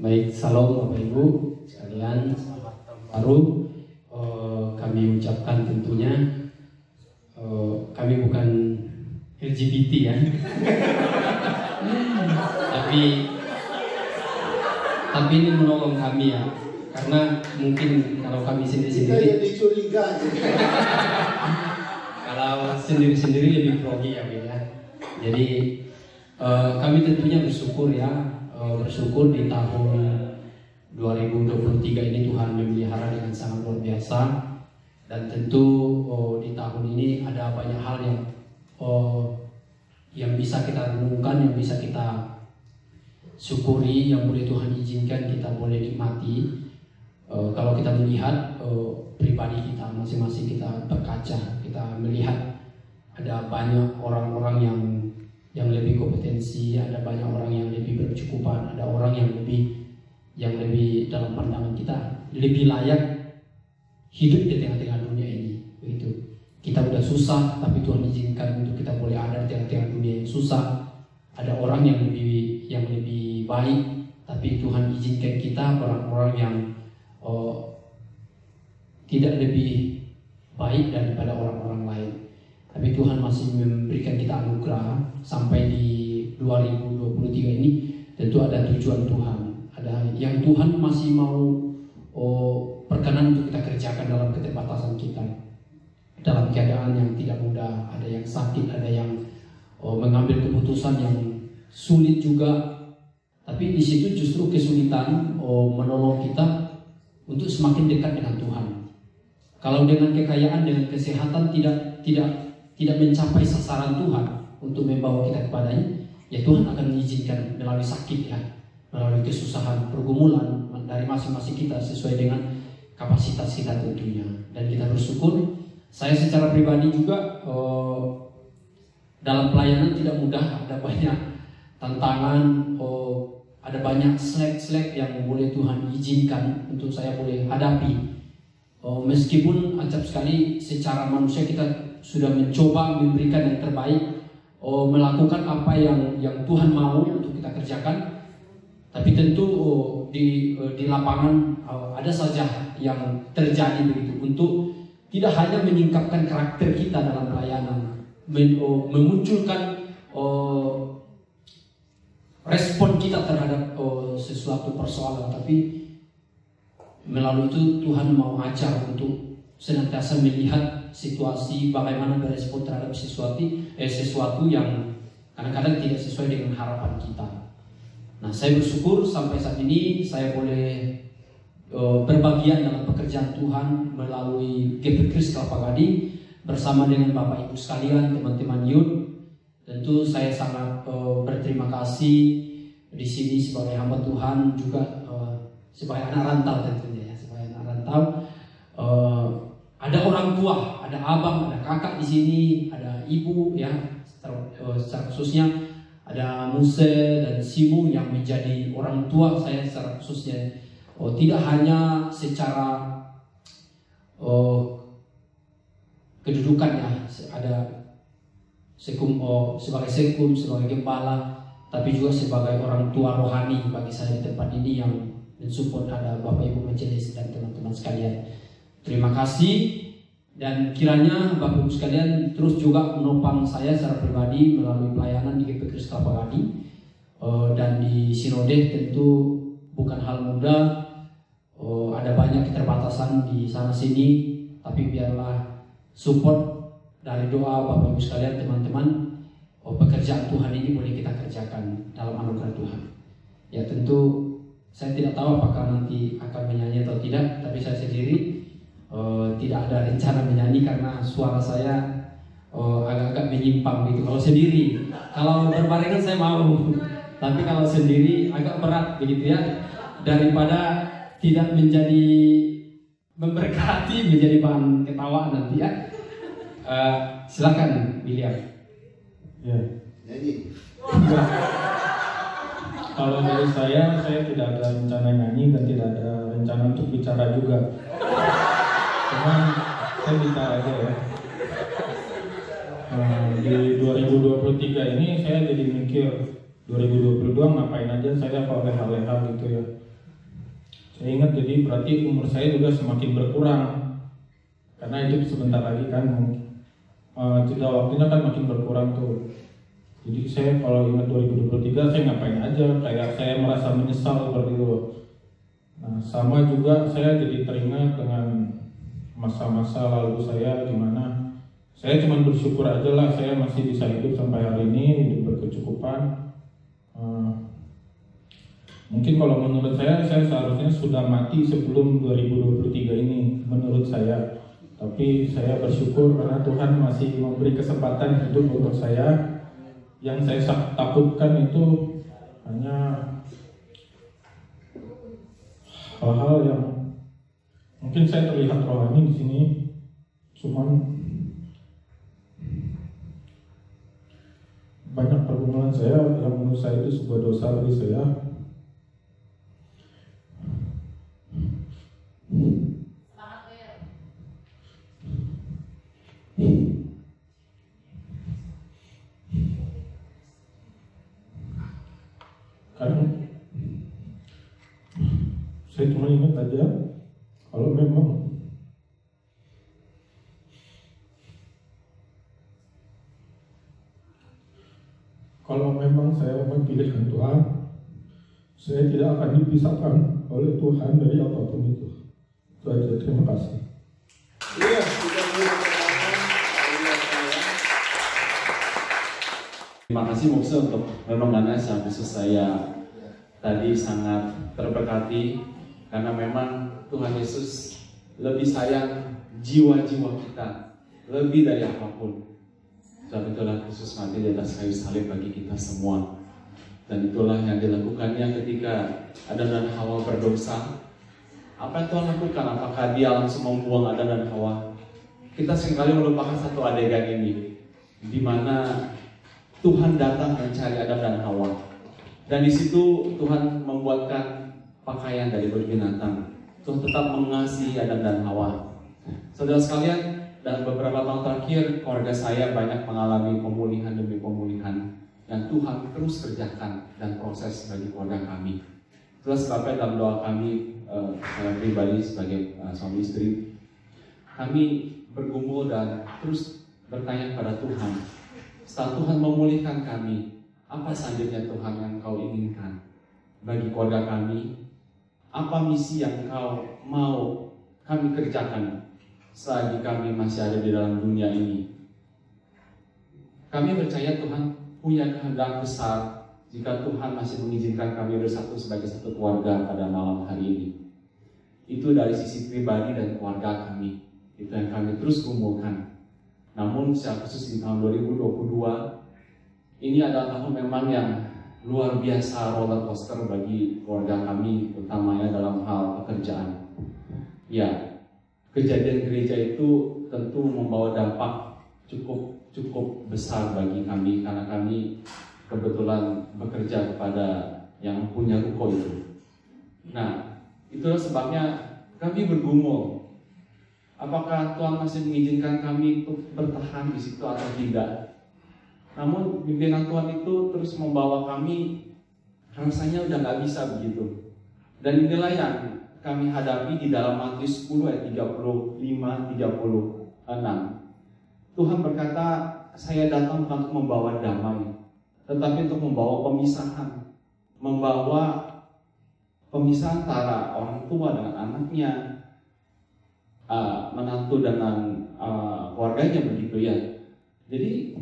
Baik, salam Bapak Ibu sekalian, selamat tahun baru. Kami ucapkan tentunya kami bukan LGBT ya, tapi ini menolong kami ya, karena mungkin kalau kami sendiri kalau sendiri lebih grogi ya beda. Jadi kami tentunya bersyukur ya. Bersyukur di tahun 2023 ini Tuhan memelihara dengan sangat luar biasa, dan tentu di tahun ini ada banyak hal yang bisa kita renungkan, yang bisa kita syukuri, yang boleh Tuhan izinkan kita boleh nikmati. Kalau kita melihat pribadi kita masing-masing, kita berkaca, kita melihat ada banyak orang-orang yang lebih kompetensi, ada banyak orang yang lebih berkecukupan, ada orang yang lebih dalam pandangan kita lebih layak hidup di tengah-tengah dunia ini. Begitu. Kita udah susah, tapi Tuhan izinkan untuk kita boleh ada di tengah-tengah dunia yang susah. Ada orang yang lebih baik, tapi Tuhan izinkan kita orang-orang yang tidak lebih baik daripada orang-orang lain. Tapi Tuhan masih memberikan kita anugerah sampai di 2023 ini. Tentu ada tujuan Tuhan, ada yang Tuhan masih mau perkenan untuk kita kerjakan dalam keterbatasan kita, dalam keadaan yang tidak mudah. Ada yang sakit, ada yang mengambil keputusan yang sulit juga. Tapi di situ justru kesulitan menolong kita untuk semakin dekat dengan Tuhan. Kalau dengan kekayaan, dengan kesehatan tidak mencapai sasaran Tuhan untuk membawa kita kepadanya, ya Tuhan akan mengizinkan melalui sakit ya, melalui kesusahan, pergumulan dari masing-masing kita sesuai dengan kapasitas kita tentunya. Dan kita bersyukur, saya secara pribadi juga dalam pelayanan tidak mudah, ada banyak tantangan, ada banyak slack yang boleh Tuhan izinkan untuk saya boleh hadapi. Meskipun acap sekali secara manusia kita sudah mencoba memberikan yang terbaik, melakukan apa yang Tuhan mau untuk kita kerjakan, tapi tentu di lapangan ada saja yang terjadi begitu, untuk tidak hanya meningkatkan karakter kita dalam pelayanan, memunculkan respon kita terhadap sesuatu persoalan, tapi melalui itu Tuhan mau ajar untuk senantiasa melihat situasi, bagaimana berespon terhadap sesuatu yang kadang-kadang tidak sesuai dengan harapan kita. Nah, saya bersyukur sampai saat ini saya boleh berbagian dalam pekerjaan Tuhan melalui GP Kris Kelapa Gading bersama dengan Bapak Ibu sekalian, teman-teman youth. Tentu saya sangat berterima kasih di sini sebagai hamba Tuhan, juga sebagai anak rantau tentunya ya, sebagai anak rantau. Ada orang tua, ada abang, ada kakak di sini, ada ibu ya, secara khususnya ada Muse dan Simu yang menjadi orang tua saya secara khususnya. Tidak hanya secara kedudukan ya, ada sebagai sekum, sebagai gembala, tapi juga sebagai orang tua rohani bagi saya di tempat ini yang mensupport. Ada Bapak Ibu majelis dan teman-teman sekalian. Terima kasih, dan kiranya Bapak Ibu sekalian terus juga menopang saya secara pribadi melalui pelayanan di GP Kris Kelapa Gading, dan di Sinode. Tentu bukan hal mudah, ada banyak keterbatasan di sana sini, tapi biarlah support dari doa Bapak Ibu sekalian, teman-teman, pekerjaan Tuhan ini boleh kita kerjakan dalam anugerah Tuhan. Ya tentu saya tidak tahu apakah nanti akan menyanyi atau tidak, tapi saya sendiri tidak ada rencana menyanyi karena suara saya agak-agak menyimpang gitu. Kalau sendiri, kalau berbarengan saya mau, tapi kalau sendiri agak berat begitu ya, daripada tidak menjadi memberkati, menjadi bahan ketawaan nanti ya. Silakan William. Ya. Kalau dari saya tidak ada rencana nyanyi dan tidak ada rencana untuk bicara juga. Cuman saya bicara aja ya. Di 2023 ini saya jadi mikir 2022 ngapain aja saya kalau leha-leha gitu ya. Saya ingat, jadi berarti umur saya juga semakin berkurang karena hidup sebentar lagi kan, jeda waktunya kan makin berkurang tuh. Jadi saya kalau ingat 2023 saya ngapain aja, kayak saya merasa menyesal seperti itu. Nah, sama juga saya jadi teringat dengan masa-masa lalu saya, gimana saya cuma bersyukur aja lah saya masih bisa hidup sampai hari ini, hidup berkecukupan. Mungkin kalau menurut saya seharusnya sudah mati sebelum 2023 ini menurut saya. Tapi saya bersyukur karena Tuhan masih memberi kesempatan hidup untuk saya. Yang saya takutkan itu hanya hal-hal yang mungkin saya terlihat rohani di sini, cuman banyak pergumulan saya yang menurut saya itu sebuah dosa bagi saya. Karena saya cuma ingat aja kalau memang saya memang pilihan Tuhan, saya tidak akan dipisahkan oleh Tuhan dari apapun itu. Itu aja, terima kasih. Iya, kita Terima kasih Mukse untuk renungannya. Saya khusus saya tadi sangat terberkati karena memang Tuhan Yesus lebih sayang jiwa-jiwa kita lebih dari apapun. Sebab itulah Yesus mati di atas kayu salib bagi kita semua. Dan itulah yang dilakukannya ketika Adam dan Hawa berdosa. Apa yang Tuhan lakukan? Apakah dia langsung membuang Adam dan Hawa? Kita seringkali melupakan satu adegan ini, di mana Tuhan datang mencari Adam dan Hawa, dan di situ Tuhan membuatkan pakaian dari kulit binatang. Tuhan tetap mengasihi Adam dan Hawa. Saudara sekalian, dalam beberapa tahun terakhir keluarga saya banyak mengalami pemulihan demi pemulihan yang Tuhan terus kerjakan dan proses bagi keluarga kami. Itulah sebabnya dalam doa kami, saya pribadi sebagai suami istri, kami bergumul dan terus bertanya kepada Tuhan. Setelah Tuhan memulihkan kami, apa selanjutnya Tuhan yang Kau inginkan bagi keluarga kami? Apa misi yang Kau mau kami kerjakan selagi kami masih ada di dalam dunia ini? Kami percaya Tuhan punya kehendak besar jika Tuhan masih mengizinkan kami bersatu sebagai satu keluarga pada malam hari ini. Itu dari sisi pribadi dan keluarga kami. Itu yang kami terus gumulkan. Namun secara khusus di tahun 2022 ini adalah tahun memang yang luar biasa roller coaster bagi keluarga kami, utamanya dalam hal pekerjaan. Ya, kejadian gereja itu tentu membawa dampak cukup besar bagi kami karena kami kebetulan bekerja kepada yang punya ruko itu. Nah, itulah sebabnya kami bergumul. Apakah Tuhan masih mengizinkan kami untuk bertahan di situ atau tidak? Namun pimpinan Tuhan itu terus membawa kami, rasanya udah nggak bisa begitu. Dan inilah yang kami hadapi di dalam Matius 10 ayat 35-36. Tuhan berkata, saya datang bukan untuk membawa damai, tetapi untuk membawa pemisahan. Membawa pemisahan antara orang tua dengan anaknya, menantu dengan keluarganya, begitu ya. Jadi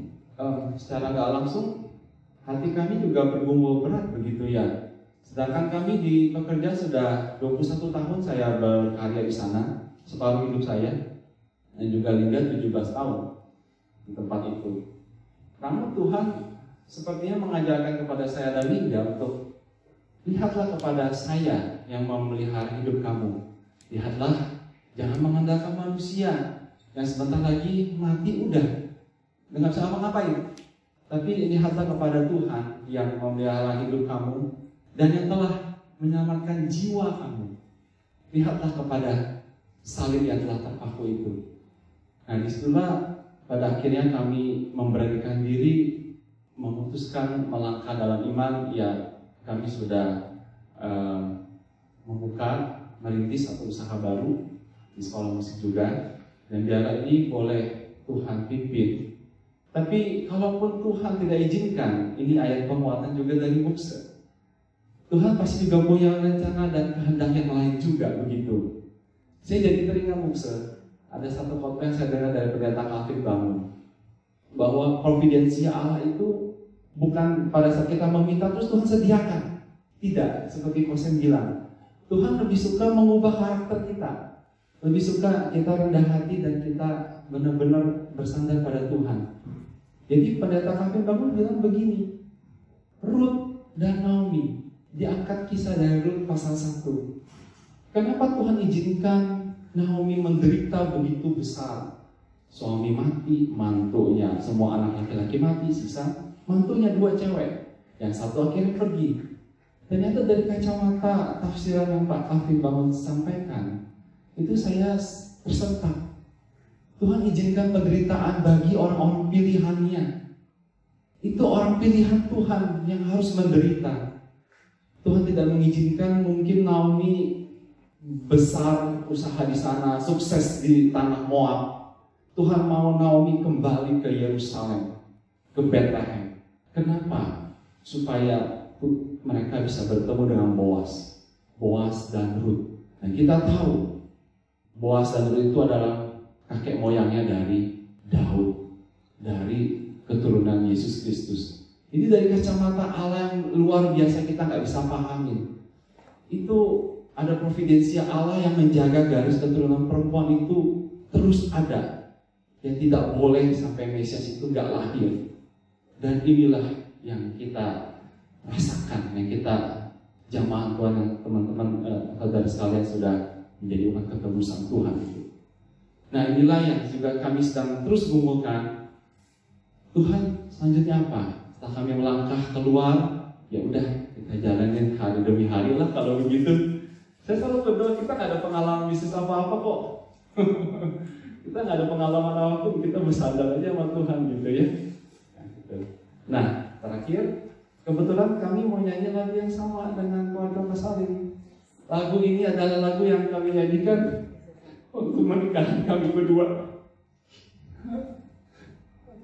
secara nggak langsung hati kami juga bergumul berat, begitu ya. Sedangkan kami di pekerja sudah 21 tahun saya berkarya di sana, separuh hidup saya, dan juga Linda 17 tahun di tempat itu. Namun Tuhan sepertinya mengajarkan kepada saya dan Linda untuk lihatlah kepada saya yang memelihara hidup kamu. Lihatlah, jangan mengandalkan manusia yang sebentar lagi mati udah nggak bisa apa-ngapain. Tapi lihatlah kepada Tuhan yang memelihara hidup kamu dan yang telah menyelamatkan jiwa kamu. Lihatlah kepada salib yang telah terpaku itu. Nah, disitulah pada akhirnya kami memberanikan diri, memutuskan melangkah dalam iman. Ya, kami sudah membuka merintis satu usaha baru di sekolah musik juga, dan biarlah ini boleh Tuhan pimpin. Tapi kalaupun Tuhan tidak izinkan, ini ayat penguatan juga dari Mukse. Tuhan pasti juga punya rencana dan kehendak yang lain juga begitu. Saya jadi teringat Mukse. Ada satu khotbah yang saya dengar dari pendeta Calvin Bangun, bahwa providensia Allah itu bukan pada saat kita meminta terus Tuhan sediakan. Tidak, seperti Kosen bilang, Tuhan lebih suka mengubah karakter kita, lebih suka kita rendah hati dan kita benar-benar bersandar pada Tuhan. Jadi pendeta Calvin Bangun bilang begini, Ruth dan Naomi, diangkat kisah dari Ruth pasal 1. Kenapa Tuhan izinkan Naomi menderita begitu besar? Suami mati, mantunya, semua anak laki-laki mati, sisa mantunya 2 cewek, yang satu akhirnya pergi. Ternyata dari kacamata tafsiran yang Pak Calvin Bangun sampaikan, itu saya tersentak. Tuhan izinkan penderitaan bagi orang-orang pilihannya. Itu orang pilihan Tuhan yang harus menderita. Tuhan tidak mengizinkan mungkin Naomi besar usaha di sana, sukses di tanah Moab. Tuhan mau Naomi kembali ke Yerusalem, ke Bethlehem. Kenapa? Supaya mereka bisa bertemu dengan Boas dan Ruth. Dan kita tahu Boas dan Ruth itu adalah kakek moyangnya dari Daud, dari keturunan Yesus Kristus. Ini dari kacamata Allah yang luar biasa kita nggak bisa pahamin. Itu ada providensia Allah yang menjaga garis keturunan perempuan itu terus ada, yang tidak boleh sampai Mesias itu nggak lahir. Dan inilah yang kita rasakan, yang kita jamaah Tuhan, yang teman-teman saudara sekalian sudah menjadi umat ketebusan Tuhan itu. Nah, inilah yang juga kami sedang terus gumulkan. Tuhan selanjutnya apa? Setelah kami melangkah keluar, ya udah kita jalanin hari demi hari lah kalau begitu. Saya selalu berdoa, kita nggak ada pengalaman bisnis apa-apa kok. Kita nggak ada pengalaman apapun, kita bersandar aja sama Tuhan gitu ya. Nah, terakhir, kebetulan kami mau nyanyi lagu yang sama dengan keluarga Mas Alim. Lagu ini adalah lagu yang kami nyanyikan untuk menikahan kami berdua.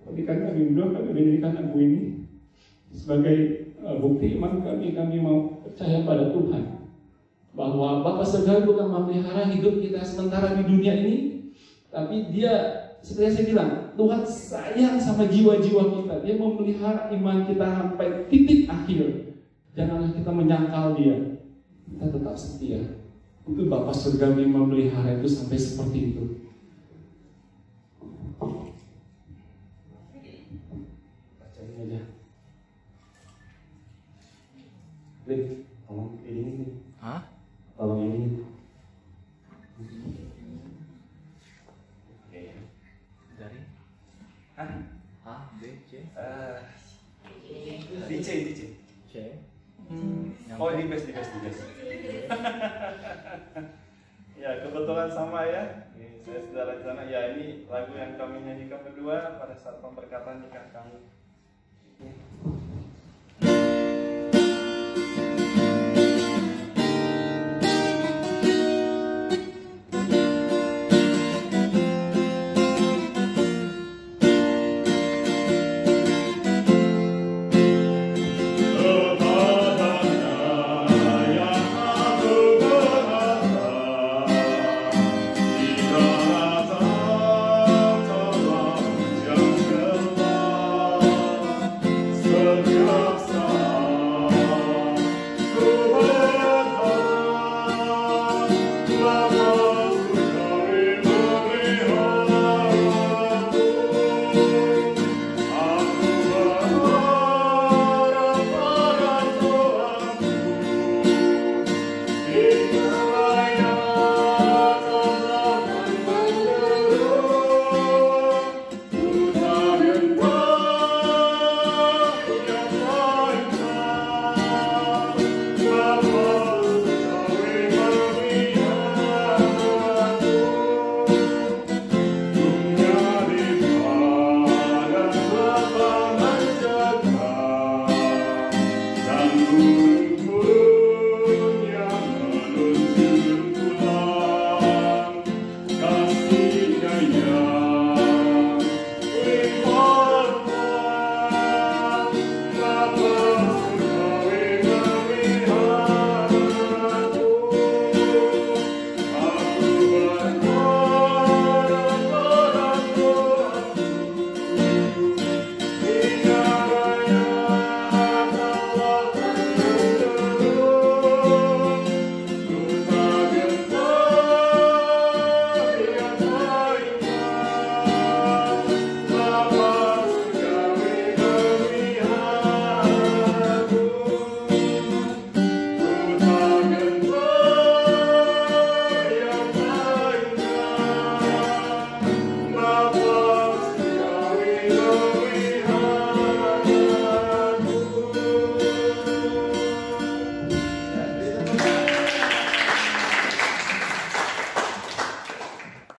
Pernikahan kami berdua, kami menyanyikan lagu ini sebagai bukti iman kami. Kami mau percaya pada Tuhan bahwa Bapa Surgawi bukan memelihara hidup kita sementara di dunia ini, tapi Dia, seperti yang saya bilang, Tuhan sayang sama jiwa-jiwa kita. Dia memelihara iman kita sampai titik akhir. Janganlah kita menyangkal Dia. Kita tetap setia. Itu Bapa Surgawi memelihara itu sampai seperti itu. Bacain aja. Lip, tolong ini. Hah? Tolong ini. Dari A, B, C. DJ. C. Oh, di best. Ya, kebetulan sama ya. Saya saudara di sana. Ya, ini lagu yang kami nyanyikan berdua pada saat pemberkatan nikah kami. Oh Bapa.